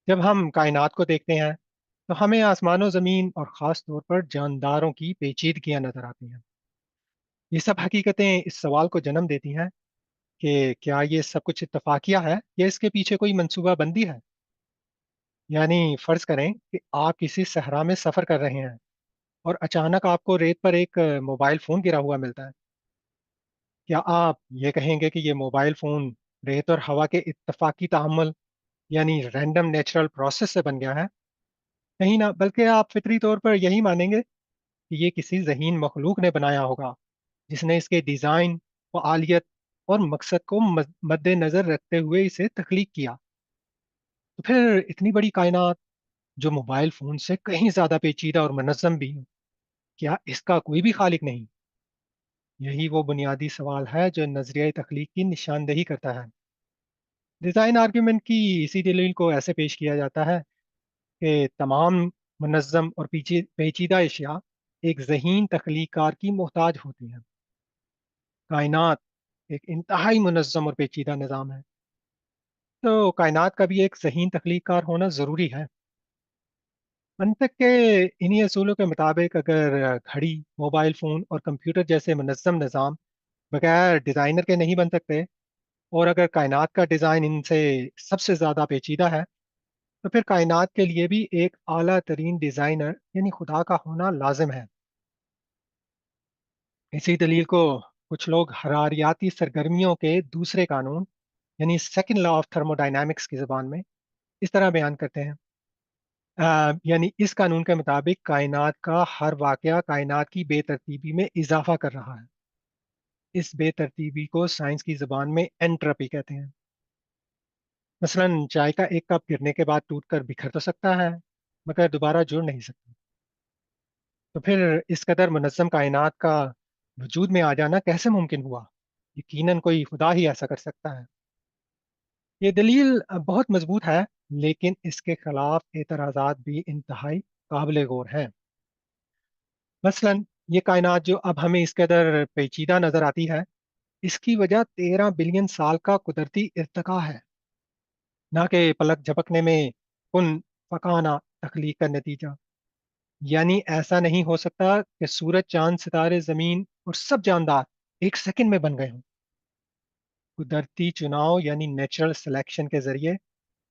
जब हम कायनात को देखते हैं तो हमें आसमानो ज़मीन और ख़ास तौर पर जानदारों की पेचीदगियां नज़र आती हैं। ये सब हकीकतें इस सवाल को जन्म देती हैं कि क्या ये सब कुछ इत्तफाकिया है या इसके पीछे कोई मंसूबा बंदी है। यानी फ़र्ज़ करें कि आप किसी सहरा में सफ़र कर रहे हैं और अचानक आपको रेत पर एक मोबाइल फ़ोन गिरा हुआ मिलता है। क्या आप ये कहेंगे कि ये मोबाइल फ़ोन रेत और हवा के इत्तफाकी तामुल यानी रैंडम नेचुरल प्रोसेस से बन गया है? नहीं ना, बल्कि आप फितरी तौर पर यही मानेंगे कि ये किसी ज़हीन मखलूक ने बनाया होगा, जिसने इसके डिज़ाइन, फ़आलियत और मकसद को मद्देनज़र रखते हुए इसे तख्लीक किया। तो फिर इतनी बड़ी कायनात, जो मोबाइल फ़ोन से कहीं ज़्यादा पेचीदा और मुनज़्ज़म भी हो, क्या इसका कोई भी खालिक नहीं? यही वो बुनियादी सवाल है जो नज़रिया तख्लीक की निशानदेही करता है। डिज़ाइन आर्ग्यूमेंट की इसी दलील को ऐसे पेश किया जाता है कि तमाम मुनज़्ज़म और पेचीदा अशिया एक ज़हीन तख्लीक़कार की मोहताज होती हैं। कायनात एक इंतहाई मुनज़्ज़म और पेचीदा निज़ाम है, तो कायनात का भी एक ज़हीन तख्लीक़कार होना ज़रूरी है। मंतक के इन्हीं असूलों के मुताबिक अगर घड़ी, मोबाइल फ़ोन और कंप्यूटर जैसे मुनज़्ज़म निज़ाम बगैर डिज़ाइनर के नहीं बन सकते, और अगर कायनात का डिज़ाइन इनसे सबसे ज़्यादा पेचीदा है, तो फिर कायनात के लिए भी एक आला तरीन डिज़ाइनर यानी खुदा का होना लाजिम है। इसी दलील को कुछ लोग हरारियाती सरगर्मियों के दूसरे कानून यानी सेकंड लॉ ऑफ थर्मोडायनामिक्स की ज़बान में इस तरह बयान करते हैं। यानी इस कानून के मुताबिक कायनात का हर वाक़या कायनात की बेतरतीबी में इज़ाफ़ा कर रहा है। इस बेतरतीबी को साइंस की ज़बान में एंट्रोपी कहते हैं। मसलन चाय का एक कप गिरने के बाद टूटकर बिखर तो सकता है, मगर दोबारा जुड़ नहीं सकता। तो फिर इस कदर मुनज़्ज़म कायनात का वजूद में आ जाना कैसे मुमकिन हुआ? यकीनन कोई खुदा ही ऐसा कर सकता है। ये दलील बहुत मजबूत है, लेकिन इसके खिलाफ एतराज़ात भी इंतहाई काबिल गौर हैं। मसलन ये कायनात जो अब हमें इस कदर पेचीदा नज़र आती है, इसकी वजह 13 बिलियन साल का कुदरती इर्तिका है, ना कि पलक झपकने में कुन फ़काना तख्लीक का नतीजा। यानी ऐसा नहीं हो सकता कि सूरज, चाँद, सितारे, ज़मीन और सब जानदार एक सेकंड में बन गए हों। कुदरती चुनाव यानी नेचुरल सिलेक्शन के ज़रिए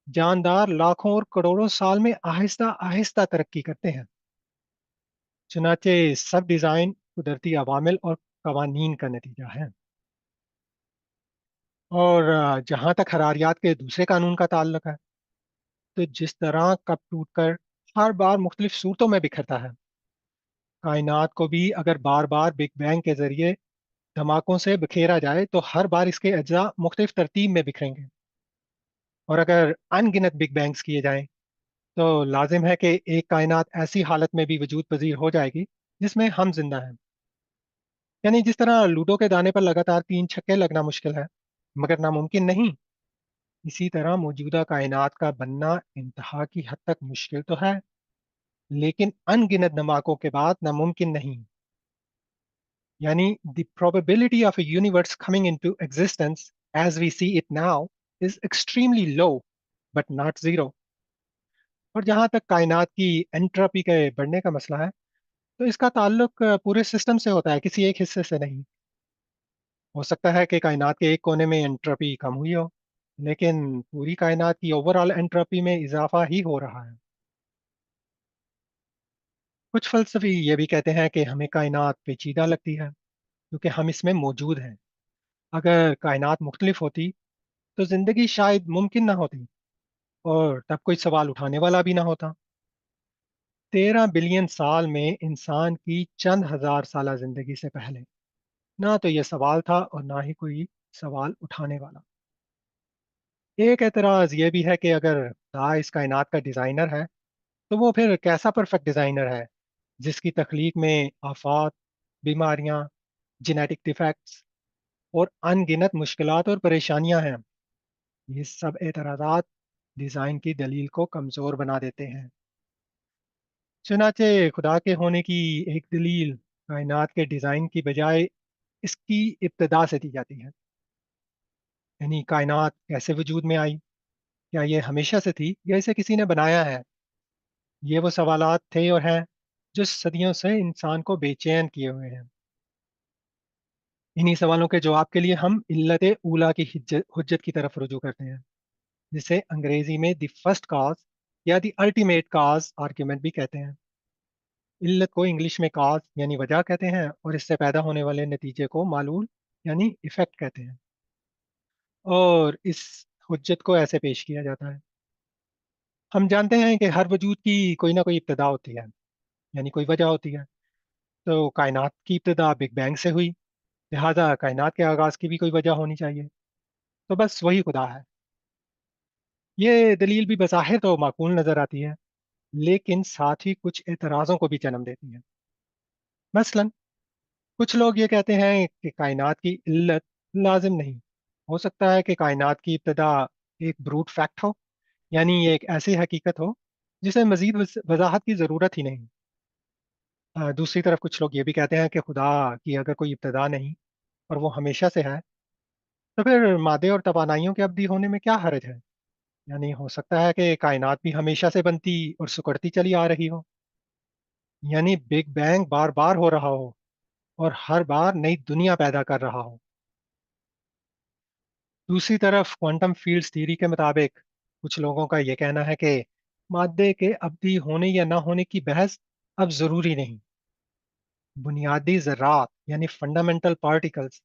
जानदार लाखों और करोड़ों साल में आहिस्ता-आहिस्ता तरक्की करते हैं। चुनांचे सब डिज़ाइन कुदरती अवामिल और कवानीन का नतीजा है। और जहाँ तक हरारियात के दूसरे कानून का ताल्लुक है, तो जिस तरह कप टूटकर हर बार मुख्तलिफ सूरतों में बिखरता है, कायनात को भी अगर बार-बार बिग बैंग के ज़रिए धमाकों से बिखेरा जाए, तो हर बार इसके अज्जा मुख्तलिफ तरतीब में बिखरेंगे। और अगर अनगिनत बिग बैंग्स किए जाएँ, तो लाज़िम है कि एक कायनात ऐसी हालत में भी वजूद पज़ीर हो जाएगी, जिसमें हम ज़िंदा हैं। यानी जिस तरह लूडो के दाने पर लगातार 3 छक्के लगना मुश्किल है, मगर नामुमकिन नहीं, इसी तरह मौजूदा कायनात का बनना इंतहा की हद तक मुश्किल तो है, लेकिन अनगिनत धमाकों के बाद नामुमकिन नहीं। Yani the probability of a universe coming into existence as we see it now is extremely low, but not zero. और जहाँ तक कायनात की एंट्रोपी के बढ़ने का मसला है, तो इसका ताल्लुक पूरे सिस्टम से होता है, किसी एक हिस्से से नहीं। हो सकता है कि कायनात के एक कोने में एंट्रोपी कम हुई हो, लेकिन पूरी कायनात की ओवरऑल एंट्रोपी में इजाफा ही हो रहा है। कुछ फलसफी ये भी कहते हैं कि हमें कायनात पेचीदा लगती है, क्योंकि हम इसमें मौजूद हैं। अगर कायनात मुख्तलिफ होती, तो ज़िंदगी शायद मुमकिन ना होती और तब कोई सवाल उठाने वाला भी ना होता। 13 बिलियन साल में इंसान की चंद हज़ार साला ज़िंदगी से पहले ना तो यह सवाल था और ना ही कोई सवाल उठाने वाला। एक एतराज़ ये भी है कि अगर खुदा इस कायनात का डिज़ाइनर है, तो वो फिर कैसा परफेक्ट डिज़ाइनर है, जिसकी तख्लीक में आफ़ात, बीमारियाँ, जेनेटिक डिफेक्ट्स और अनगिनत मुश्किलात और परेशानियाँ हैं। ये सब एतराज़ात डिज़ाइन की दलील को कमज़ोर बना देते हैं। चुनाचे खुदा के होने की एक दलील कायनात के डिज़ाइन की बजाय इसकी इब्तिदा से दी जाती है। यानी कायनात कैसे वजूद में आई, क्या ये हमेशा से थी या इसे किसी ने बनाया है? ये वो सवालात थे और हैं जो सदियों से इंसान को बेचैन किए हुए हैं। इन्हीं सवालों के जवाब के लिए हम इल्लत ऊला की हुज्जत की तरफ रुजू करते हैं, जिसे अंग्रेजी में द फर्स्ट काज या द अल्टीमेट काज आर्ग्यूमेंट भी कहते हैं। इल्लत को इंग्लिश में काज यानी वजह कहते हैं और इससे पैदा होने वाले नतीजे को मालूल यानी इफेक्ट कहते हैं। और इस हुज्जत को ऐसे पेश किया जाता है। हम जानते हैं कि हर वजूद की कोई ना कोई इब्तदा होती है, यानी कोई वजह होती है। तो कायनात की इब्तदा बिग बैंग से हुई, लिहाजा कायनात के आगाज की भी कोई वजह होनी चाहिए। तो बस वही खुदा है। ये दलील भी बज़ाहिर तो माकूल नजर आती है, लेकिन साथ ही कुछ एतराज़ों को भी जन्म देती है। मसलन कुछ लोग ये कहते हैं कि कायनात की इल्लत लाजिम नहीं। हो सकता है कि कायनात की इब्तदा एक ब्रूट फैक्ट हो, यानी ये एक ऐसी हकीकत हो जिसे मजीद वजाहत की ज़रूरत ही नहीं। दूसरी तरफ कुछ लोग ये भी कहते हैं कि खुदा की अगर कोई इब्तदा नहीं और वो हमेशा से है, तो फिर मादे और तवानाइयों के अब्दी होने में क्या हर्ज है। यानी हो सकता है कि कायनात भी हमेशा से बनती और सिकुड़ती चली आ रही हो, यानी बिग बैंग बार बार हो रहा हो और हर बार नई दुनिया पैदा कर रहा हो। दूसरी तरफ क्वांटम फील्ड्स थ्योरी के मुताबिक कुछ लोगों का यह कहना है कि मादे के अब्दी होने या ना होने की बहस अब जरूरी नहीं। बुनियादी ज़रात यानी फंडामेंटल पार्टिकल्स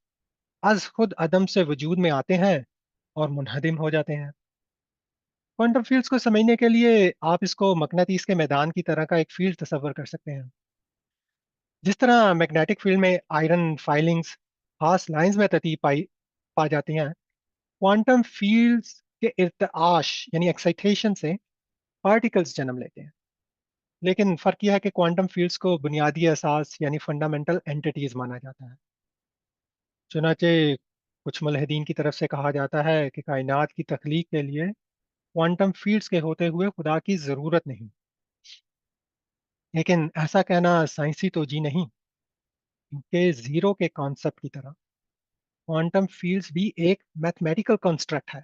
अज खुद अदम से वजूद में आते हैं और मुनहदिम हो जाते हैं। क्वांटम फील्ड्स को समझने के लिए आप इसको मकनातीस के मैदान की तरह का एक फील्ड तस्वर कर सकते हैं। जिस तरह मैग्नेटिक फील्ड में आयरन फाइलिंग्स खास लाइंस में तरतीब पा जाती हैं, क्वांटम फील्ड्स के इर्तआश यानी एक्साइटेशन से पार्टिकल्स जन्म लेते हैं। लेकिन फ़र्क यह है कि क्वांटम फील्ड्स को बुनियादी एहसास यानी फंडामेंटल एंटिटीज माना जाता है। चुनाचे कुछ मुल्हिदीन की तरफ से कहा जाता है कि कायनात की तख्लीक के लिए क्वांटम फील्ड्स के होते हुए खुदा की ज़रूरत नहीं। लेकिन ऐसा कहना साइंसी तोजी नहीं, क्योंकि ज़ीरो के कॉन्सेप्ट की तरह क्वांटम फील्ड्स भी एक मैथमेटिकल कंस्ट्रक्ट है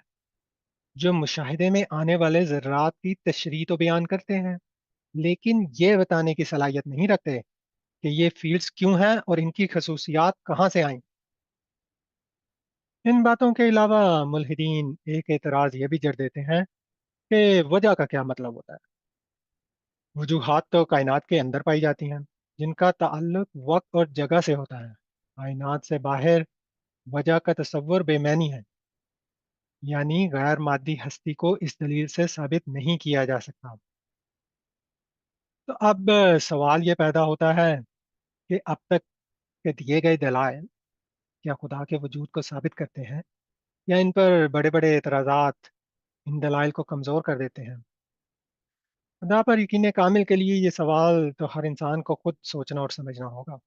जो मुशाहिदे में आने वाले ज़र्रात की तशरीह तो बयान करते हैं, लेकिन ये बताने की सलाहियत नहीं रखते कि ये फील्ड्स क्यों हैं और इनकी खसूसियात कहाँ से आईं। इन बातों के अलावा मुल्हिदीन एक एतराज़ ये भी जड़ देते हैं कि वजह का क्या मतलब होता है। वजूहात तो कायनात के अंदर पाई जाती हैं, जिनका ताल्लुक वक्त और जगह से होता है। कायनात से बाहर वजह का तस्वुर बेमैनी है, यानी गैर मादी हस्ती को इस दलील से साबित नहीं किया जा सकता। तो अब सवाल ये पैदा होता है कि अब तक के दिए गए दलाइल क्या खुदा के वजूद को साबित करते हैं या इन पर बड़े बड़े एतराज़ात इन दलाइल को कमज़ोर कर देते हैं। खुदा पर यकीन कामिल के लिए ये सवाल तो हर इंसान को खुद सोचना और समझना होगा।